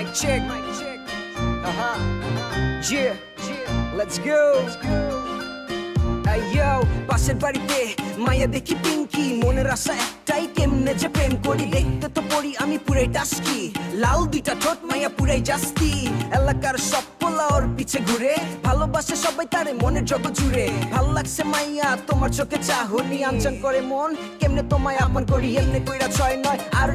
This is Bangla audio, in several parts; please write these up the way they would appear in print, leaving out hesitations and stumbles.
Mic check. Yeah, let's go. Yo, পাশের বাড়িতে মায়া দেখি পিঙ্কি, মনের আশা একটাই কেমনে যে প্রেম করি। দেখতে তো পড়ি আমি পুরাই টাস্কি, লাল দুইটা ঠোঁট মায়া পুরাই জাস্তি। এলাকার সব পোলা ওর পিছে ঘুরে, ভালোবাসে সবাই তারে মনের জগৎ জুড়ে। ভাল লাগছে মাইয়া তোমার চোখে চাহনি, আনচান করে মন কেমনে তোমায় আপন করি। এমনি কইরা ছয় নয় আর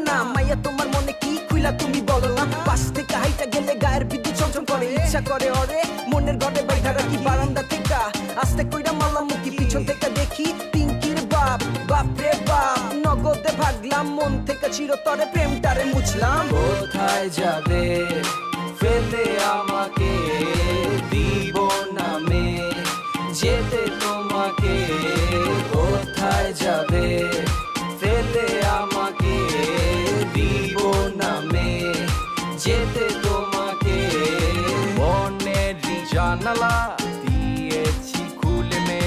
না মাইয়া তোমার মনে কি খুইলা তুমি বলো না। পাশ থেকে হাইটা গেলে গায়ের বিদ্যুৎ চমচম করে, ইচ্ছা করে ওরে মনের ঘরে বাইঠা রাখি বারান্দা থেকে। আস্তে কইরা মালামুখী পিছন থেকে দেখি পিঙ্কির বাপ, বাপ রে বাপ। নগদে ভাগলাম মন থেকে চিরতরে প্রেমটারে মুছলাম। কোথায় যাবে ফেলে আমাকে, দিব না মে যেতে তোমাকে। কোথায় যাবে ফেলে আমাকে, দিব না মে যেতে তোমাকে। মনের জানালা দিয়েছি খুলে মে,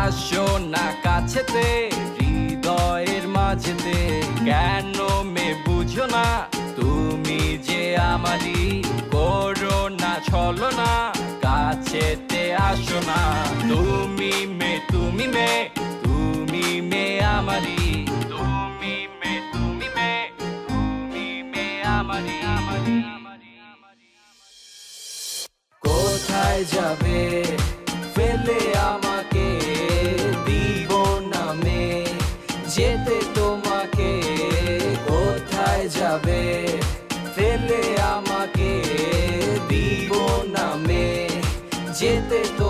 আসো না কাছেতে হৃদয়ের মাঝেতে। কেন মে বুঝো না তুমি যে আমারই, করো না ছলনা কাছেতে আসো না। তুমি মে তুমি মে তুমি মে আমারই, তুমি মে তুমি মে তুমি মে আমারই। কোথায় যাবে ফেলে আমাকে, দিব না মে যেতে তোমাকে। কোথায় যাবে ফেলে আমাকে, দিব না মে যেতে তো